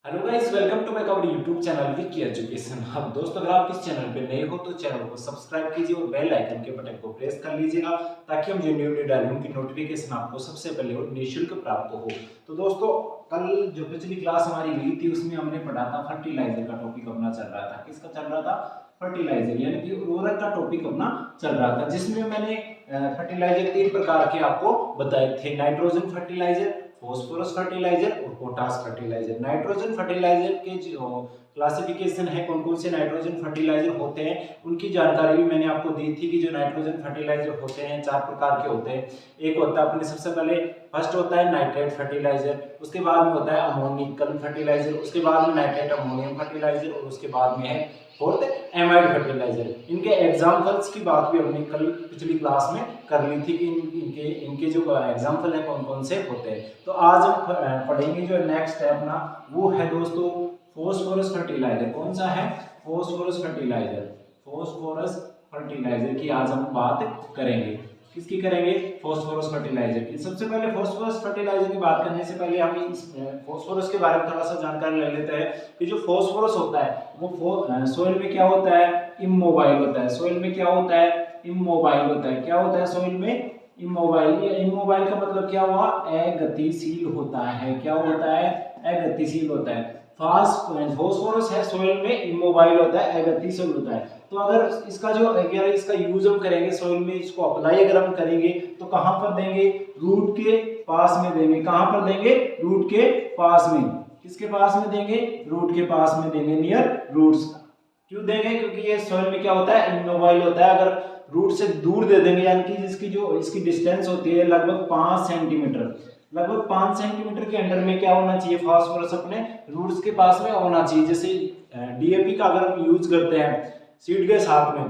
Hello guys, welcome to my cover YouTube channel Vicky education. अब दोस्तों, अगर आप इस चैनल पे नए हो तो चैनल को सब्सक्राइब कीजिए और बेल आइकन के बटन को प्रेस कर लीजिएगा ताकि हम जो न्यू न्यू डालें उनकी नोटिफिकेशन आपको सबसे पहले और निःशुल्क प्राप्त हो। तो दोस्तों, कल जो पिछली क्लास हमारी हुई थी उसमें हमने पढ़ा था फर्टिलाइजर का टॉपिक अपना चल रहा था। किसका चल रहा था? फर्टिलाइजर यानी कि उर्वरक का टॉपिक अपना चल रहा था, जिसमें मैंने फर्टिलाइजर 3 प्रकार के आपको बताए थे। नाइट्रोजन फर्टिलाइजर, फॉस्फोरस फर्टिलाइजर और पोटास फर्टिलाइजर। नाइट्रोजन फर्टिलाइजर के जो क्लासिफिकेशन है, कौन कौन से नाइट्रोजन फर्टिलाइजर होते हैं उनकी जानकारी भी मैंने आपको दी थी कि जो नाइट्रोजन फर्टिलाइजर होते हैं 4 प्रकार के होते हैं। एक होता है अपने सबसे पहले फर्स्ट होता है नाइट्रेट फर्टिलाइजर, उसके बाद में होता है अमोनिकल फर्टिलाइजर, उसके बाद में नाइट्रेट अमोनियम फर्टिलाइजर और उसके बाद में है फोर्थ एमाइड फर्टिलाइजर। इनके एग्जाम्पल्स की बात भी हमने कल पिछली क्लास में कर ली थी कि इनके जो एग्जाम्पल है कौन कौन से होते हैं। तो आज हम पढ़ेंगे जो नेक्स्ट है अपना, वो है दोस्तों फॉस्फोरस फर्टिलाइजर। कौन सा है? Phosphorus fertiliser. फॉस्फोरस फर्टिलाइजर की आज हम बात करेंगे। किसकी करेंगे? फॉस्फोरस फर्टिलाइजर की। सबसे पहले फॉस्फोरस फर्टिलाइजर की बात करने से पहले हम इस फॉस्फोरस के बारे में थोड़ा सा जानकारी ले लेते हैं कि जो फॉस्फोरस होता है वो सोइल में क्या होता है? इमोबाइल होता है। सोइल में क्या होता है? इमोबाइल होता है। क्या होता है सोइल में? इमोबाइल। ये इमोबाइल का मतलब क्या हुआ? अगतिशील होता है। क्या होता है? अगतिशील होता है। फॉस्फोरस है सोइल में इमोबाइल होता है, अगतिशील होता है। तो अगर इसका जो इसका यूज हम करेंगे सोइल में, इसको अप्लाई अगर हम करेंगे तो कहां पर देंगे? रूट के पास में देंगे। कहां पर देंगे? रूट के पास में। किसके पास में देंगे? रूट के पास में देंगे, नियर रूट्स। क्यों देंगे? क्योंकि ये सोइल में क्या होता है? इमोबाइल होता है। अगर रूट से दूर दे देंगे यानी कि इसकी डिस्टेंस होती है लगभग 5 सेंटीमीटर, लगभग 5 सेंटीमीटर के अंदर में क्या होना चाहिए? फास्फोरस अपने रूट्स के पास में होना चाहिए। जैसे डीएपी का अगर हम यूज करते हैं सीड के साथ में,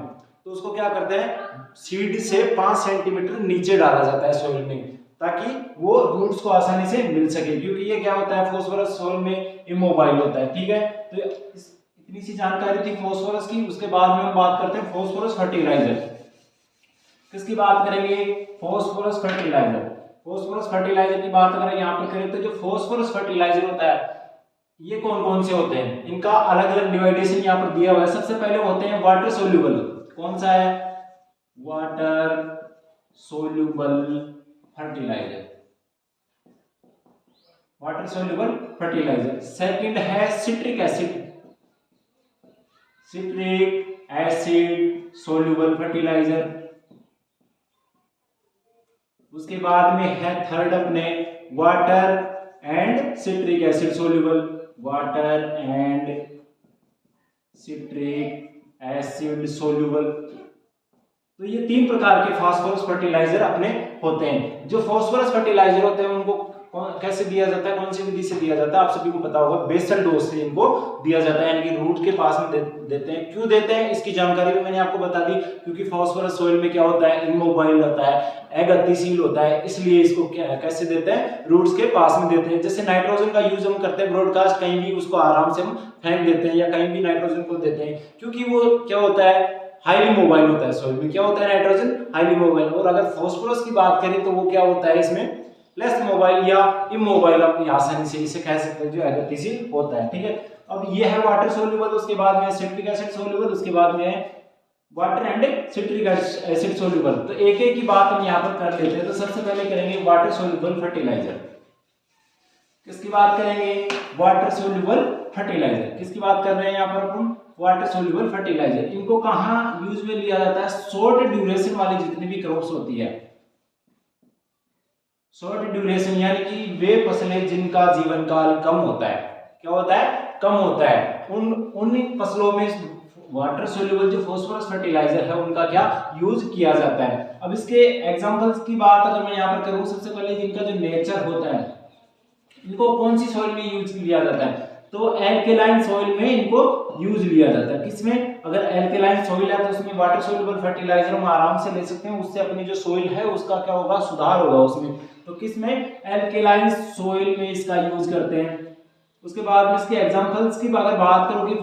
तो उसको क्या करते हैं? सीड से 5 सेंटीमीटर नीचे डाला जाता है सोइल में ताकि वो रूट्स को आसानी से मिल सके, क्योंकि ये क्या होता है? फॉस्फोरस सोइल में इमोबाइल होता है। ठीक है, तो इतनी सी जानकारी थी फॉस्फोरस की। उसके बाद में हम बात करते हैं फॉस्फोरस फर्टिलाइजर। किसकी बात करेंगे? Phosphorus fertiliser. फॉस्फोरस फर्टिलाइजर की बात अगर यहाँ पर करें तो जो फॉस्फोरस फर्टिलाइजर होता है ये कौन कौन से होते हैं? इनका अलग अलग डिवाइडेशन यहाँ पर दिया हुआ है। सबसे पहले होते हैं वाटर सोल्यूबल। कौन सा है? Water soluble fertiliser. Water soluble fertiliser. Second है citric acid. Citric acid soluble fertiliser. उसके बाद में है थर्ड अपने water and citric acid soluble. Water and citric acid soluble. तो ये 3 प्रकार के फास्फोरस फर्टिलाइजर अपने होते हैं। जो फास्फोरस फर्टिलाइजर होते हैं उनको कैसे दिया जाता है? कौन सी विधि से दिया जाता है? आप सभी को पता होगा, बेसल डोज से इनको दिया जाता है, यानी कि रूट के पास में देते हैं। क्यों देते हैं इसकी जानकारी भी मैंने आपको बता दी, क्योंकि फास्फोरस सोइल में क्या होता है? इमोबाइल होता है, अगतिशील होता है, इसलिए इसको कैसे देते हैं? रूट्स के पास में देते हैं। जैसे नाइट्रोजन का यूज हम करते हैं ब्रॉडकास्ट, कहीं भी उसको आराम से हम फेंक देते हैं या कहीं भी नाइट्रोजन को देते हैं, क्योंकि वो क्या होता है? हाईली मोबाइल होता है। सोइल में क्या होता है? Nitrogen highly mobile. और अगर फास्फोरस की बात करें तो वो क्या होता है? इसमें लेस मोबाइल या इमोबाइल, अपनी आसानी से इसे कह सकते हैं, जो अगतिशील होता है। ठीक है, अब ये है वाटर सोल्यूबल, उसके बाद में सिट्रिक एसिड सोल्यूबल, उसके बाद में है water and citric acid soluble. तो एक एक की बात हम यहाँ पर कर लेते हैं। तो सबसे पहले करेंगे वाटर सोल्यूबल फर्टिलाइजर। किसकी बात करेंगे? Water soluble fertiliser. किसकी बात कर रहे हैं यहाँ पर अपन? Water soluble fertiliser. इनको कहाँ यूज में लिया जाता है? शॉर्ट ड्यूरेशन वाली जितनी भी क्रॉप्स होती है, शॉर्ट ड्यूरेशन यानी कि वे फसलें जिनका जीवन काल कम होता है। क्या होता है? कम होता है। उन फसलों में वाटर सोल्यूबल जो फास्फोरस फर्टिलाइजर है उनका क्या यूज किया जाता है। अब इसके एग्जांपल्स की बात अगर मैं यहाँ पर करूँ, सबसे पहले इनका जो नेचर होता है, इनको कौन सी सॉइल में यूज लिया जाता है? तो एल्केलाइन सॉइल में इनको यूज लिया जाता है। किसमें? अगर एल्केलाइन सॉइल है तो उसमें वाटर सोल्यूबल फर्टिलाइजर हम आराम से ले सकते हैं, उससे अपनी जो सॉइल है उसका क्या होगा? सुधार होगा उसमें। तो किसमें? एल्केलाइन सॉइल में इसका यूज करते हैं। उसके बाद में इसके एग्जांपल्स की अगर बात करूं कि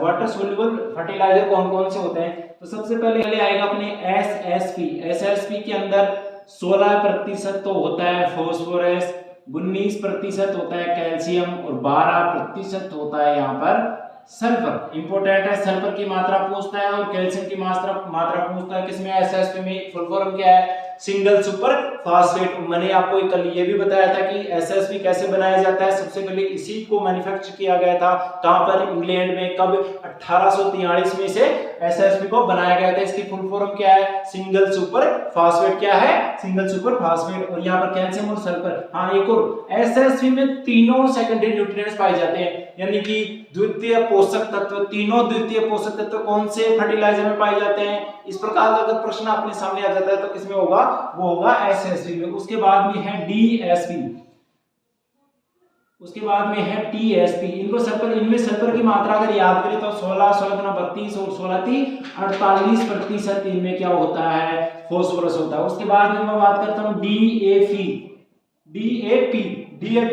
वाटर सोल्यूबल फर्टिलाइजर कौन कौन से होते हैं, तो सबसे पहले आएगा अपने एसएसपी। एसएसपी के अंदर 16% तो होता है फास्फोरस, 19% होता है कैल्शियम और 12% होता है यहाँ पर सल्फर। इंपॉर्टेंट है, सल्फर की मात्रा पूछता है और कैल्शियम की मात्रा पूछता है किसमें, एसएसपी में। फुल फॉर्म क्या है, सिंगल सुपर फास्फेट। मैंने आपको कल ये भी बताया था कि एसएसपी कैसे बनाया जाता है। सबसे पहले इसी को मैन्युफैक्चर किया गया था, कहां पर, इंग्लैंड में। कब, 1843 में से एसएसपी को बनाया गया था। इसकी फुल फॉर्म क्या है, सिंगल सुपर फास्फेट। क्या है, सिंगल सुपर फास्फेट। और यहाँ पर कैल्शियम और सल्फर। हाँ, एक और, एसएसपी में तीनों सेकेंडरी न्यूट्रिएंट्स पाए जाते हैं, यानी कि द्वितीय पोषक तत्व। तीनों द्वितीय पोषक तत्व कौन से फर्टिलाइजर में पाए जाते हैं? इस प्रकार का अगर प्रश्न अपने सामने आ जाता है तो किसमें होगा, वो होगा एसएसपी में। उसके बाद में है डीएसपी, उसके बाद में है टीएसपी। इनको सल्फर, इनमें सल्फर की मात्रा अगर याद करें तो 16 16 32 और 16 48% इनमें क्या होता है, फास्फोरस होता है। उसके बाद में मैं बात करता हूं डीएपी। डीएपी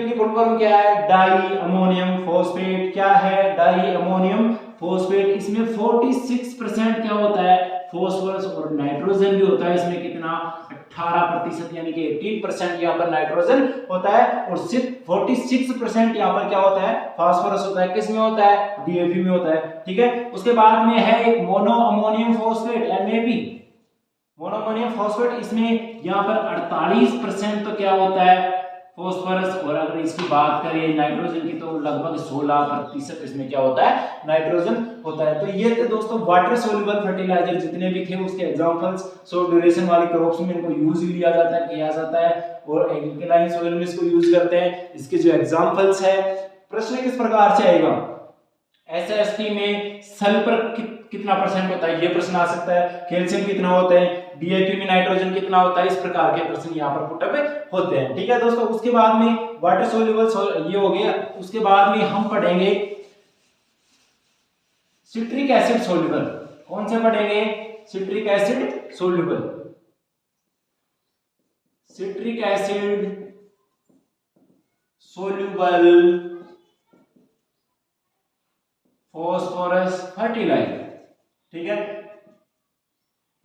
की फुल फॉर्म क्या है, डाई अमोनियम फॉस्फेट। क्या है, डाई अमोनियम फॉस्फेट। इसमें 46% क्या होता है, फास्फोरस, और नाइट्रोजन भी होता है इसमें कितना, 18%, यानी कि 18% यहाँ पर नाइट्रोजन होता है और सिर्फ 46% यहाँ पर क्या होता है, फास्फोरस होता है। किसमें होता है, डीएपी में होता है। ठीक है। उसके बाद में है एक mono ammonium phosphate, MAP, mono ammonium phosphate. इसमें यहाँ पर 48% तो क्या होता है, फास्फोरस। और अगर इसकी बात करें नाइट्रोजन की तो लगभग 16% इसमें क्या होता है, नाइट्रोजन होता है। तो ये थे दोस्तों वाटर सोल्यूबल फर्टिलाइजर जितने भी थे, उसके एग्जांपल्स। शॉर्ट ड्यूरेशन वाले क्रॉप्स में इनको यूज लिया जाता है, किया जाता है, और एल्कलाइन सॉइल में इसको यूज करते हैं। इसके जो एग्जांपल्स है, प्रश्न किस प्रकार से आएगा, एसएसपी में सल्फर कितना परसेंट होता है, ये प्रश्न आ सकता है। कैल्शियम कितना होता है, डीएपी में नाइट्रोजन कितना होता है, इस प्रकार के प्रश्न यहाँ पर पुटअप होते हैं। ठीक है दोस्तों। उसके बाद में वाटर सोल्यूबल ये हो गया। उसके बाद में हम पढ़ेंगे सिट्रिक एसिड सोल्यूबल। कौन से पढ़ेंगे, citric acid soluble. Citric acid soluble phosphorus fertiliser. ठीक है।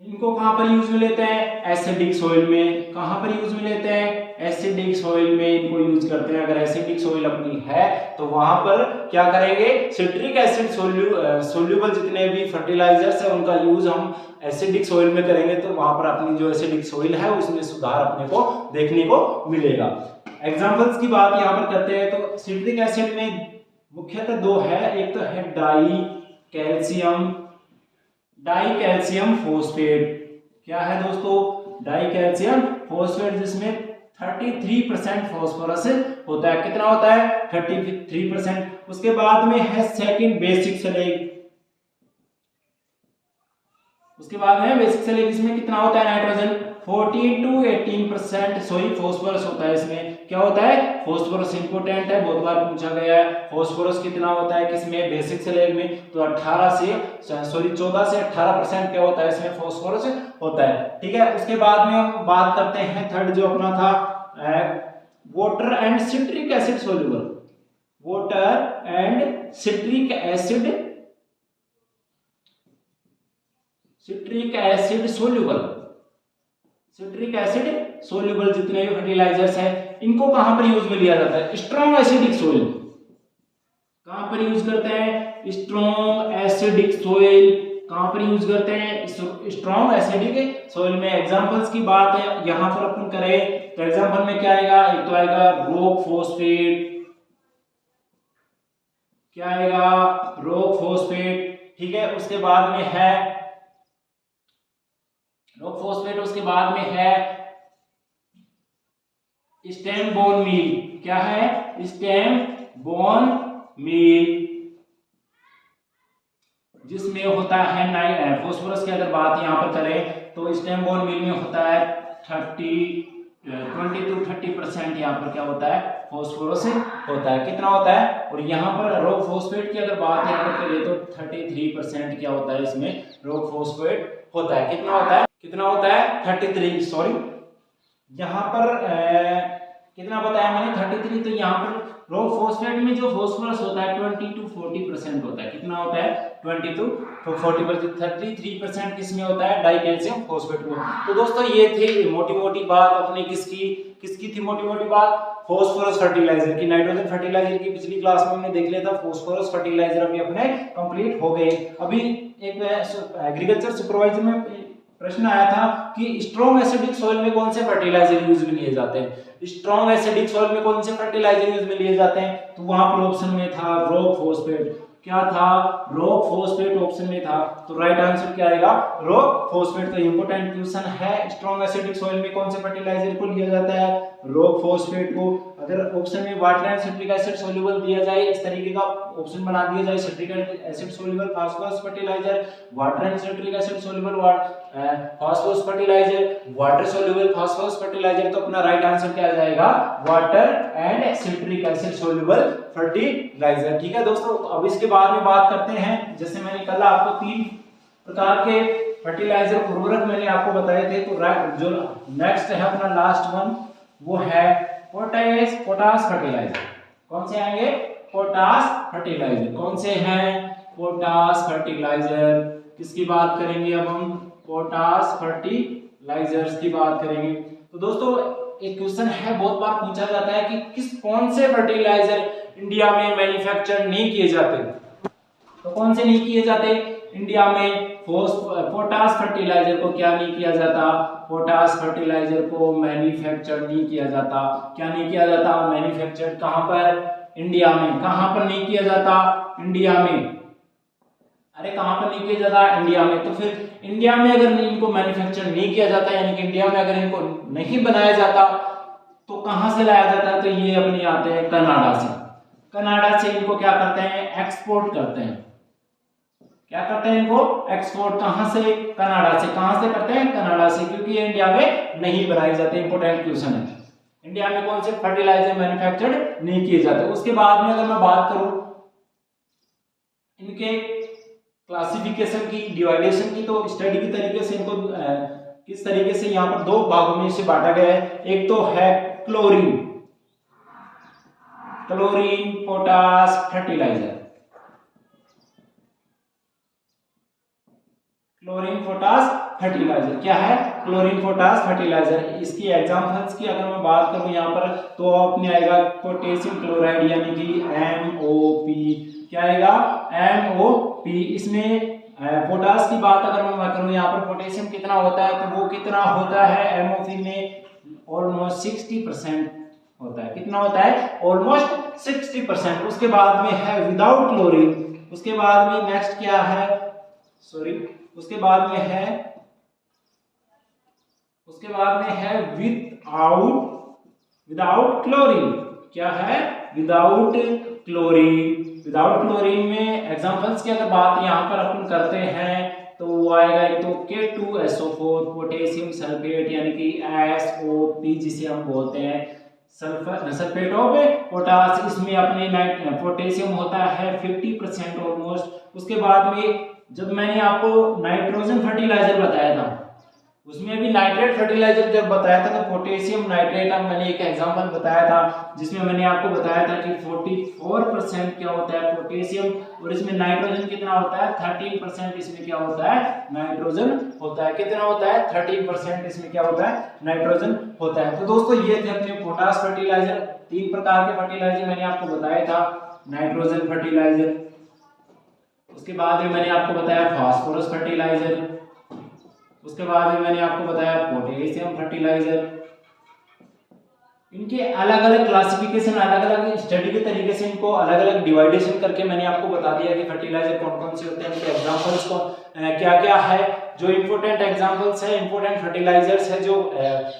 इनको कहां पर यूज में लेते हैं, एसिडिक सॉइल में। कहां पर यूज में लेते हैं, एसिडिक सॉइल में इनको यूज करते हैं। अगर एसिडिक सॉइल अपनी है तो वहां पर क्या करेंगे, सिट्रिक एसिड सोल्यूबल जितने भी फर्टिलाइजर्स है उनका यूज हम एसिडिक सॉइल में करेंगे, तो वहां पर अपनी जो एसिडिक सॉइल है उसमें सुधार अपने को देखने को मिलेगा। एग्जांपल्स की बात यहां पर करते हैं तो सिट्रिक एसिड में मुख्यतः दो है, एक तो है डाई कैल्शियम फॉस्फेट। क्या है दोस्तों, डाई कैल्शियम फॉस्फेट, जिसमें 33% फास्फोरस होता है। कितना होता है, 33%। उसके बाद में है सेकंड बेसिक सेलेन। उसके बाद में बेसिक सेलेन, इसमें कितना होता है, नाइट्रोजन 14 to 18%। सॉरी, फास्फोरस होता है। इसमें क्या होता है, फास्फोरस। इंपोर्टेंट है, बहुत बार पूछा गया है। फास्फोरस कितना होता है किसमें, बेसिक सेलेन में, तो 14 से 18% क्या होता है, इसमें फास्फोरस होता है। ठीक है। उसके बाद में हम बात करते हैं थर्ड जो अपना था, water and citric acid soluble. Water and citric acid soluble. Citric acid soluble जितने भी फर्टिलाइजर्स हैं, इनको कहां पर यूज में लिया जाता है, स्ट्रॉन्ग एसिडिक सोइल। कहां पर यूज करते हैं, स्ट्रॉन्ग एसिडिक सोइल। कहां पर यूज करते हैं, स्ट्रॉन्ग एसिडिक सोइल में। एग्जांपल्स की बात है यहां पर अपन करें तो एग्जांपल में क्या आएगा, एक तो आएगा रॉक फॉस्फेट। क्या आएगा, रॉक फॉस्फेट। ठीक है। उसके बाद में है रॉक फॉस्फेट। उसके बाद में है स्टेम बोन मील। क्या है, स्टेम बोन मील, जिसमें होता है फास्फोरस की अगर बात यहां पर करें तो स्टेम बोन मील में होता है 20 to 30% यहाँ पर क्या होता है, फास्फोरस होता है। कितना होता है, और यहाँ पर रॉक फॉस्फेट की अगर बात यहाँ पर करें तो 33% क्या होता है, इसमें रॉक फॉस्फेट होता है। कितना होता है, कितना होता है 33, सॉरी यहाँ पर कितना बताया मैंने 33, तो यहाँ पर रॉक फॉस्फेट में जो फास्फोरस होता है 20 to 40% होता है। कितना होता है, 20 to 40%। 33% किसमें होता है, डाई कैल्शियम फॉस्फेट में। तो दोस्तों ये थी मोटी मोटी बात अपने किसकी, किसकी थी मोटी मोटी बात? फॉस्फोरस फर्टिलाइजर की। नाइट्रोजन फर्टिलाइजर की पिछली क्लास में हमने देख लिया था, फॉस्फोरस फर्टिलाइजर अभी अपने कंप्लीट हो गए। अभी एक एग्रीकल्चर सुपरवाइजर में प्रश्न आया था कि स्ट्रॉन्ग एसिडिक सॉइल में कौन से फर्टिलाइजर यूज में लिए जाते हैं? स्ट्रॉन्ग एसिडिक सॉइल में कौन से फर्टिलाइजर यूज में लिए जाते हैं? तो वहां पर ऑप्शन में था रॉक फॉस्फेट। क्या था? रॉक फॉस्फेट ऑप्शन में था। तो राइट आंसर क्या आएगा? Rock phosphate. तो इंपॉर्टेंट क्वेश्चन है, स्ट्रॉन्ग एसिडिक सॉइल में कौन से फर्टिलाइजर को लिया जाता है? रॉक फॉस्फेट को। अगर ऑप्शन में water and citric acid soluble दिया जाए, इस तरीके का ऑप्शन बना दिया जाए, citric acid soluble phosphorus fertiliser, water and citric acid soluble phosphorus fertiliser, water soluble phosphorus fertiliser, तो अपना राइट आंसर क्या आ जाएगा? Water and citric acid soluble fertiliser. ठीक है दोस्तों, अब इसके बाद में बात करते हैं, जैसे मैंने कल आपको 3 प्रकार के फर्टिलाइजर उर्वरक मैंने आपको बताए थे, तो जो नेक्स्ट है अपना लास्ट वन, वो है पोटाश फर्टिलाइजर। कौन से आएंगे? Potash fertiliser. कौन से हैं? Potash fertiliser. किसकी बात करेंगे अब हम? पोटाश फर्टिलाइजर्स की बात करेंगे। तो दोस्तों एक क्वेश्चन है, बहुत बार पूछा जाता है कि कौन से फर्टिलाइजर इंडिया में मैन्युफैक्चर नहीं किए जाते? तो कौन से नहीं किए जाते इंडिया में? पोटाश फर्टिलाइजर को क्या नहीं किया जाता? पोटाश फर्टिलाइजर को मैन्युफैक्चर नहीं किया जाता। क्या नहीं किया जाता? मैन्युफैक्चर कहां पर? इंडिया में। कहां पर नहीं किया जाता? इंडिया में। अरे कहां पर नहीं किया जाता? इंडिया में। तो फिर इंडिया में अगर इनको मैन्युफैक्चर नहीं किया जाता, यानी कि इंडिया में अगर इनको नहीं बनाया जाता, तो कहां से लाया जाता है? तो ये अपने आते हैं कनाडा से। कनाडा से इनको क्या करते हैं? एक्सपोर्ट करते हैं। क्या करते हैं? इनको एक्सपोर्ट। कहां से? कनाडा से। कहां से करते हैं? कनाडा से, क्योंकि ये इंडिया में नहीं बनाए जाते। इंपोर्टेंट क्वेश्चन है, इंडिया में कौन से फर्टिलाइजर मैन्युफैक्चर्ड नहीं किए जाते। उसके बाद में अगर मैं बात करूं इनके क्लासिफिकेशन की, डिवाइडेशन की, तो स्टडी की तरीके से इनको किस तरीके से यहाँ पर 2 भागों में इसे बांटा गया है। एक तो है chlorine potash fertiliser. Chlorine potash fertiliser क्या है? Chlorine potash fertiliser. इसकी एग्जांपल्स की अगर मैं बात करूं यहाँ पर, तो अपने आएगा पोटेशियम क्लोराइड, यानी कि MOP। क्या आएगा? MOP। इसमें पोटाश की बात अगर मैं करूं, यहाँ पर पोटेशियम कितना होता है? तो वो कितना होता है MOP में? ऑलमोस्ट 60% होता है। कितना होता है? ऑलमोस्ट 60%। उसके बाद में है विदाउट क्लोरीन। उसके बाद में नेक्स्ट क्या है? उसके बाद में है विदाउट क्लोरीन। क्या है? Without chlorine. विदाउट क्लोरीन में एग्जांपल्स की अगर बात यहाँ पर अपन करते हैं, तो वो आएगा एक तो K2SO4 पोटेशियम सल्फेट, यानी कि SOP जिसे हम बोलते हैं, सल्फेट ऑफ पोटाश। इसमें अपने पोटेशियम होता है 50% ऑलमोस्ट। उसके बाद में जब मैंने आपको नाइट्रोजन फर्टिलाइजर बताया था, उसमें भी नाइट्रेट फर्टिलाइजर जब बताया था, तो पोटेशियम नाइट्रेट का मैंने एक एग्जांपल बताया था, जिसमें मैंने आपको बताया था कि 44% क्या होता है? पोटेशियम। और इसमें नाइट्रोजन कितना होता है? 13%। इसमें क्या होता है? नाइट्रोजन होता है। कितना होता है? 13%। इसमें क्या होता है? नाइट्रोजन होता है। तो दोस्तों ये थे अपने पोटाश फर्टिलाइजर। 3 प्रकार के फर्टिलाइजर मैंने आपको बताया था। नाइट्रोजन फर्टिलाइजर, उसके बाद में मैंने आपको बताया फास्फोरस फर्टिलाइजर, उसके बाद में मैंने आपको बताया पोटेशियम फर्टिलाइजर। इनके अलग अलग क्लासिफिकेशन, अलग अलग स्टडी के तरीके से इनको अलग अलग डिवाइडेशन करके मैंने आपको बता दिया कि फर्टिलाइजर कौन कौन से होते हैं, इनके एग्जांपल्स को क्या क्या है। जो इंपोर्टेंट एग्जांपल्स है, इंपोर्टेंट फर्टिलाइजर्स है, जो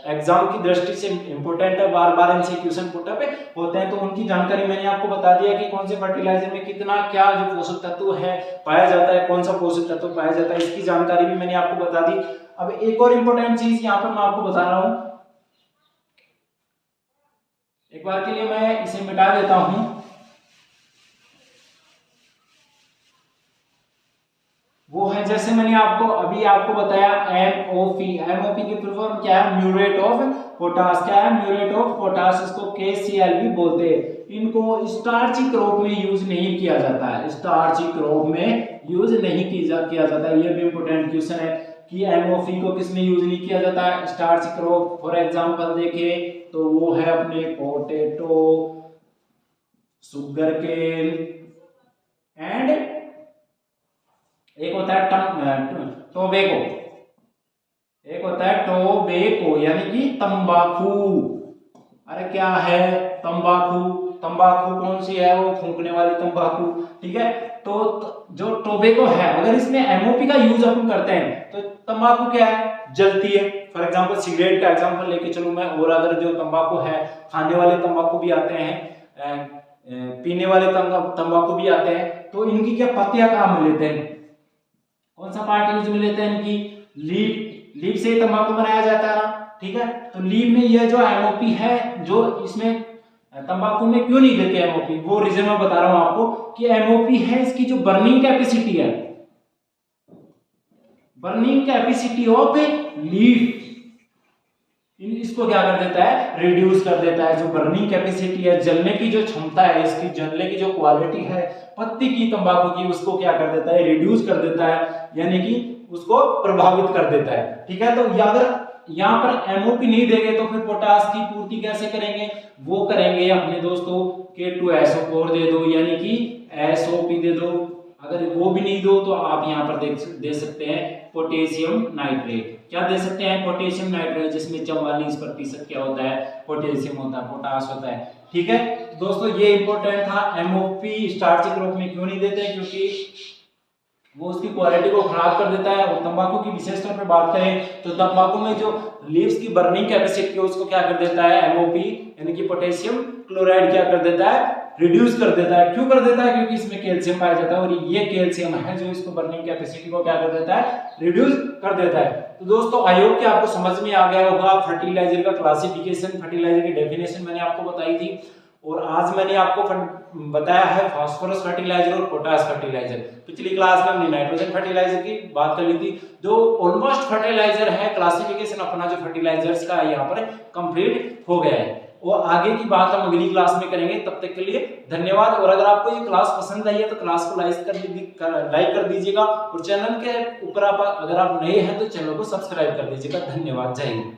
एग्जाम की दृष्टि से इंपोर्टेंट है, बार बार इनसे क्वेश्चन पुट अप होते हैं, तो उनकी जानकारी मैंने आपको बता दिया कि कौन से फर्टिलाइजर में कितना क्या जो पोषक तत्व है पाया जाता है, कौन सा पोषक तत्व पाया जाता है, इसकी जानकारी भी मैंने आपको बता दी। अब एक और इंपोर्टेंट चीज यहाँ पर मैं आपको बता रहा हूँ, एक बार के लिए मैं इसे मिटा देता हूं। वो है, जैसे मैंने आपको बताया MOP। MOP की फुल फॉर्म क्या है? Muriate of potash. क्या है? Muriate of potash. इसको KCl भी बोलते हैं। इनको स्टार्ची क्रॉप में यूज नहीं किया जाता है, स्टार्ची क्रॉप में यूज नहीं किया जाता है। ये भी इंपोर्टेंट क्वेश्चन है कि MOP को किसमें यूज नहीं किया जाता है? Starch crop. फॉर एग्जांपल देखिए तो वो है अपने पोटैटो, शुगर केन एंड एक होता है टोबैको, एक होता है टोबैको यानी कि तंबाकू। अरे क्या है तंबाकू, तंबाकू कौन सी है, वो फूंकने वाली तंबाकू, ठीक है। तो जो टोबैको है, अगर इसमें एमओपी का यूज अपन करते हैं तो तंबाकू क्या है, जलती है। फॉर एग्जांपल सिगरेट का एग्जांपल लेके चलूं मैं, और अगर जो तंबाकू है, खाने वाले तंबाकू भी आते हैं, पीने वाले तंबाकू भी आते हैं, तो इनकी क्या पत्तियां कहाँ में लेते हैं, कौन सा पार्ट यूज में लेते हैं इनकी, लीफ, लीफ से तंबाकू बनाया जाता है ना, ठीक है। तो लीफ में ये जो एमओपी है, जो इसमें तंबाकू में क्यों नहीं देते एमओपी, वो रीजन मैं बता रहा हूं आपको कि एमओपी है इसकी जो बर्निंग कैपेसिटी है, बर्निंग कैपेसिटी ऑफ लीफ, इसको क्या कर देता है, रिड्यूस कर देता है। जो बर्निंग कैपेसिटी है, जलने की जो क्षमता है, इसकी जलने की जो क्वालिटी है पत्ती की तंबाकू की, उसको क्या कर देता है, रिड्यूस कर देता है, यानी कि उसको प्रभावित कर देता है, ठीक है। तो अगर यहाँ पर एमओपी नहीं देंगे तो फिर पोटास की पूर्ति कैसे करेंगे, वो करेंगे अपने दोस्तों K2SO4 दे दो, यानी कि SOP दे दो। अगर वो भी नहीं दो तो आप यहाँ पर दे सकते हैं पोटेशियम नाइट्रेट। क्या दे सकते हैं, पोटेशियम नाइट्रेट, जिसमें 44% क्या होता है, पोटेशियम होता है, पोटास होता है, ठीक है। तो दोस्तों ये इंपॉर्टेंट था, एमओपी स्टार्ची क्रॉप में क्यों नहीं देते, क्योंकि वो उसकी क्वालिटी को खराब कर देता है। और तंबाकू की विशेष तौर पे बात करें तो तंबाकू में जो लीव्स की बर्निंग कैपेसिटी है उसको क्या कर देता है, एमओपी यानी कि पोटेशियम क्लोराइड क्या कर देता है, रिड्यूस कर देता है। क्यों कर देता है, क्योंकि इसमें कैल्शियम पाया जाता है, और ये कैल्शियम है जो इसको बर्निंग कैपेसिटी को क्या कर देता है, रिड्यूस कर देता है। तो दोस्तों आई होप कि आपको समझ में आ गया होगा फर्टिलाइजर का क्लासिफिकेशन, फर्टिलाइजर की डेफिनेशन मैंने आपको बताई थी, और आज मैंने आपको बताया है फास्फोरस फर्टिलाइजर और पोटास फर्टिलाइजर। पिछली क्लास में हमने नाइट्रोजन फर्टिलाइजर की बात कर ली थी, जो ऑलमोस्ट फर्टिलाइजर है, क्लासिफिकेशन अपना जो फर्टिलाइजर्स का यहाँ पर कंप्लीट हो गया है। और आगे की बात हम अगली क्लास में करेंगे, तब तक के लिए धन्यवाद। और अगर आपको ये क्लास पसंद आई है तो क्लास को लाइक कर दीजिएगा, और चैनल के ऊपर आप अगर आप नए हैं तो चैनल को सब्सक्राइब कर दीजिएगा। धन्यवाद, जय हिंद।